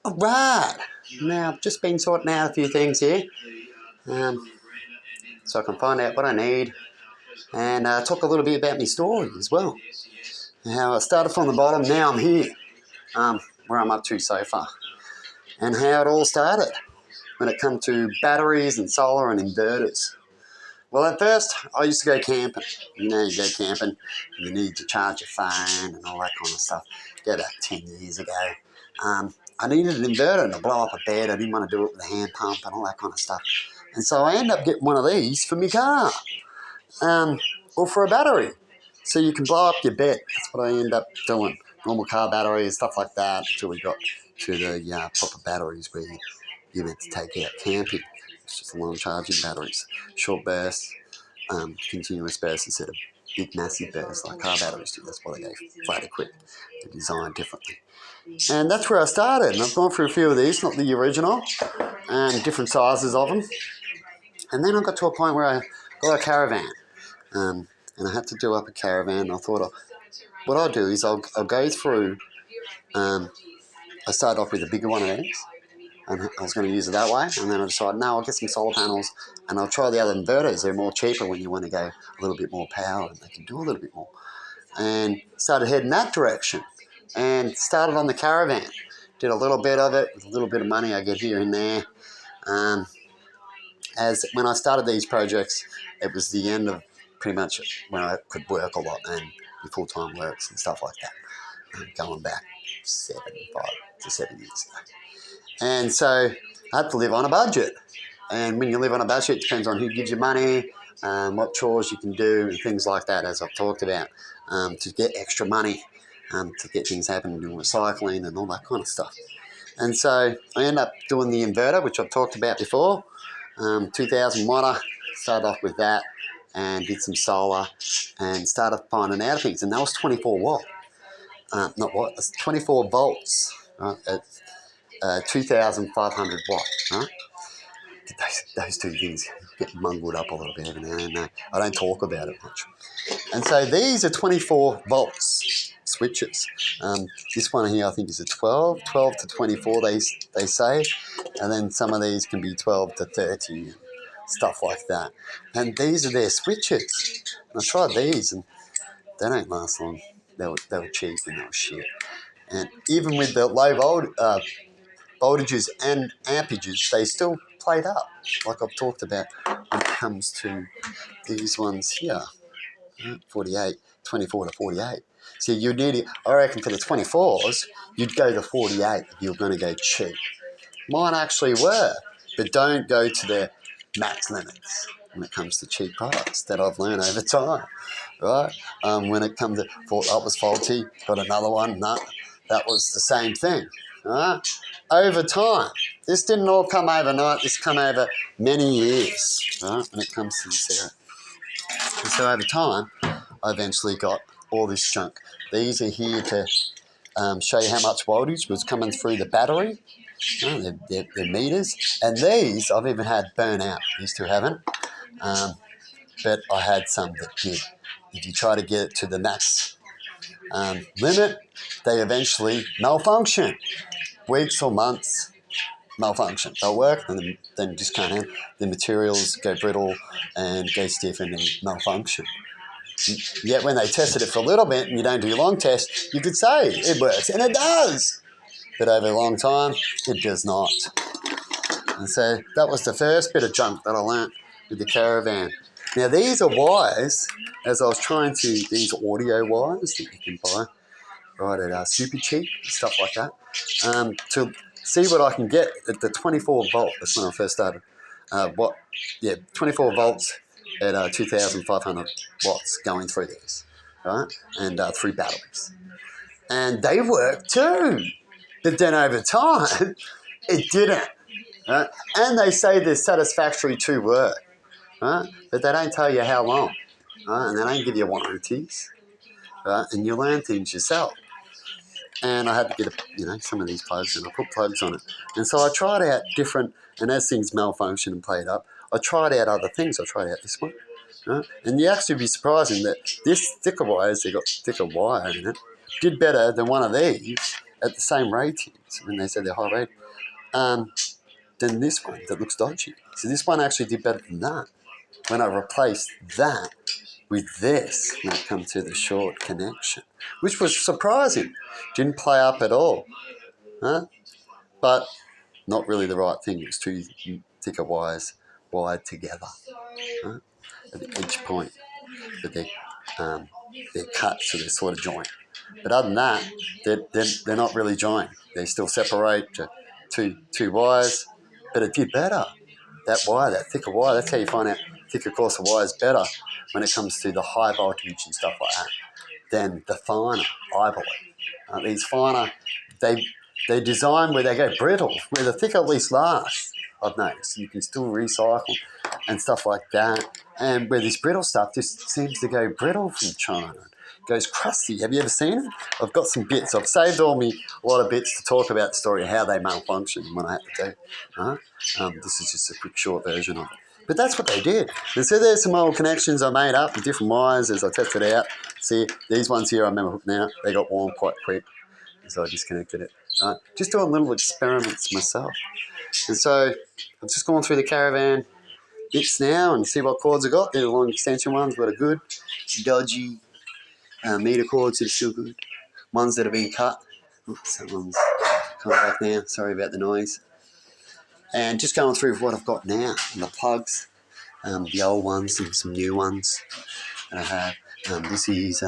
All right. Now, I've just been sorting out a few things here, um, so I can find out what I need and talk a little bit about my story as well. How I started from the bottom, now I'm here, where I'm up to so far, and how it all started when it come to batteries and solar and inverters. Well, at first, I used to go camping. You know, you go camping, you need to charge your phone and all that kind of stuff. Go back 10 years ago. I needed an inverter to blow up a bed. I didn't want to do it with a hand pump and all that kind of stuff. And so I ended up getting one of these for my car, or for a battery. So you can blow up your bed. That's what I ended up doing. Normal car batteries, stuff like that, until we got to the proper batteries where you're meant to take out camping. It's just long charging batteries, short bursts, continuous bursts instead of big massive bursts like car batteries do. That's why they go flat equipped. They're designed differently. And that's where I started. And I've gone through a few of these, not the original, and different sizes of them. And then I got to a point where I got a caravan. And I had to do up a caravan. And I thought, what I'll do is I'll go through. I started off with a bigger one of these, and I was going to use it that way. And then I decided, no, I'll get some solar panels, and I'll try the other inverters. They're more cheaper when you want to go a little bit more power, and they can do a little bit more. And started heading that direction, and started on the caravan. Did a little bit of it with a little bit of money I get here and there. As when I started these projects, it was the end of pretty much when I could work a lot and full-time works and stuff like that. Going back 5 to 7 years ago. And so I had to live on a budget. And when you live on a budget, it depends on who gives you money, what chores you can do, and things like that, as I've talked about, to get extra money, to get things happening, doing recycling and all that kind of stuff. And so I ended up doing the inverter, which I've talked about before, 2000 watt. Started off with that and did some solar and started finding out things. And that was 24 watt. Not watt, it's 24 volts, right, at 2,500 watt, right? Those two things get mungled up a little bit every now and then. I don't talk about it much. And so these are 24 volts switches. This one here I think is a 12 to 24 they say. And then some of these can be 12 to 30, stuff like that. And these are their switches. And I tried these and they don't last long. They were cheap and they were shit. And even with the low voltages and amperages, they still played up, like I've talked about when it comes to these ones here, 48, 24 to 48. So you need, I reckon for the 24s, you'd go to 48 if you're going to go cheap. Mine actually were, but don't go to their max limits when it comes to cheap products that I've learned over time, right? When it comes to, thought that was faulty, got another one, no, that was the same thing, right? Over time. This didn't all come overnight, this come over many years, right, when it comes to this area. And so over time, I eventually got all this junk. These are here to show you how much voltage was coming through the battery. They're meters. And these I've even had burn out. These two haven't. But I had some that did. If you try to get it to the max limit, they eventually malfunction. Weeks or months, malfunction. They'll work and then just can't handle. The materials go brittle and go stiff and then malfunction. Yet when they tested it for a little bit and you don't do long tests, you could say it works, and it does. But over a long time, it does not. And so that was the first bit of junk that I learnt with the caravan. Now these are wires, as I was trying to, these audio wires that you can buy right at Supercheap, stuff like that, to see what I can get at the 24 volt. That's when I first started. 24 volts at 2,500 watts going through these, right? And 3 batteries. And they work too. But then over time, it didn't. Right? And they say they're satisfactory to work, right? But they don't tell you how long, right? And they don't give you warranties, right? And you learn things yourself. And I had to get some of these plugs, and I put plugs on it. And so I tried out different, and as things malfunction and played up, I tried out other things. I tried out this one, right? And you actually be surprising that this thicker wire, they got thicker wire in it, did better than one of these at the same ratings when they said they're high rated, than this one that looks dodgy. So this one actually did better than that. When I replaced that with this, when it comes to the short connection, which was surprising. Didn't play up at all. Huh? But not really the right thing. It was two thicker wires wired together, huh, at the edge point. But they're cut, so they're sort of joined. But other than that, they're not really joined. They still separate two wires, but it did better. That wire, that thicker wire, that's how you find out thicker, coarser wire is better when it comes to the high voltage and stuff like that than the finer, I believe. These finer, they design where they go brittle, where the thicker at least lasts. I've noticed you can still recycle and stuff like that. And where this brittle stuff just seems to go brittle from China. It goes crusty. Have you ever seen it? I've got some bits. I've saved a lot of bits to talk about the story of how they malfunction when I had to do. This is just a quick short version of it. But that's what they did. And so there's some old connections I made up with different wires as I tested out. See, these ones here I remember hooking out. They got warm quite quick. So I disconnected it. Just doing little experiments myself. And so I've just gone through the caravan bits now and see what cords I got. They're the long extension ones, but are good. Dodgy meter cords that are still good. Ones that have been cut. Oops, that one's coming back now. Sorry about the noise. And just going through what I've got now. And the plugs, the old ones and some new ones that I have. This is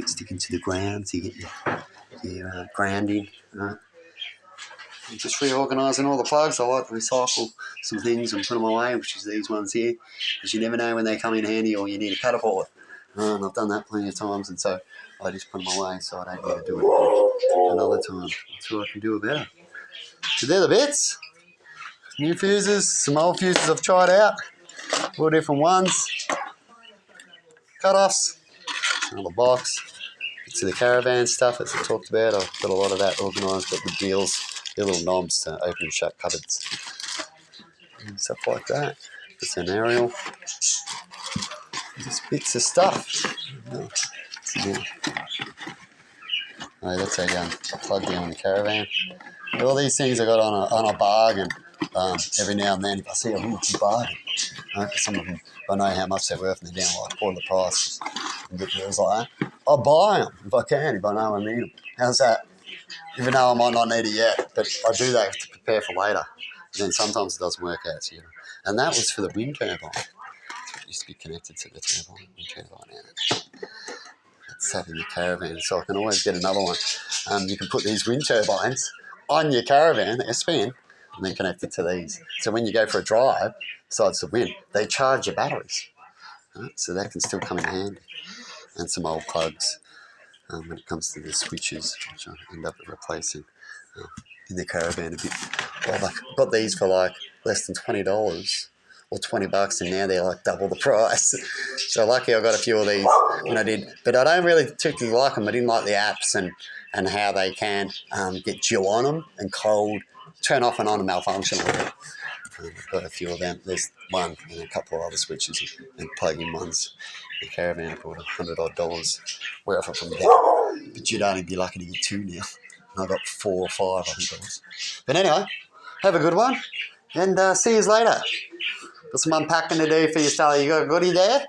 sticking to the ground so you get your grounding. Right? And just reorganising all the plugs. I like to recycle some things and put them away, which is these ones here, because you never know when they come in handy or you need a cutter board. And I've done that plenty of times, and so I just put them away so I don't need to do it another time. That's what I can do it better. So they're the bits. New fuses, some old fuses I've tried out, all different ones. Cut-offs, another box. To the caravan stuff, as I talked about, I've got a lot of that organised, got the deals, the little knobs to open and shut cupboards and stuff like that. It's an aerial. Just bits of stuff. Oh, that's a plug down in the caravan. But all these things I got on a bargain. Every now and then, if I see a really good bargain, some of them, I know how much they're worth, and they're down like quarter the price. And good deals like that. I'll buy them if I can, if I know I need them. How's that? Even though I might not need it yet, but I do that to prepare for later. And then sometimes it doesn't work out, so, And that was for the wind turbine. It used to be connected to the turbine, wind turbine. It's sat in the caravan, so I can always get another one. You can put these wind turbines on your caravan, they're spin, and then connect it to these. So when you go for a drive, besides the wind, they charge your batteries. So that can still come in handy. And some old plugs when it comes to the switches, which I end up replacing in the caravan a bit. Well, I got these for like less than $20 or $20, and now they're like double the price. So lucky I got a few of these when I did. But I don't really particularly like them. I didn't like the apps and how they can get dew on them and cold, turn off and on and malfunction. I've got a few of them. There's one and a couple of other switches and plug-in ones. The caravan bought $100 worth of them there. But you'd only be lucky to get two now. And I got 4 or 5, I think it was. But anyway, have a good one and see you later. Got some unpacking to do for you, Sally. You got a goodie there?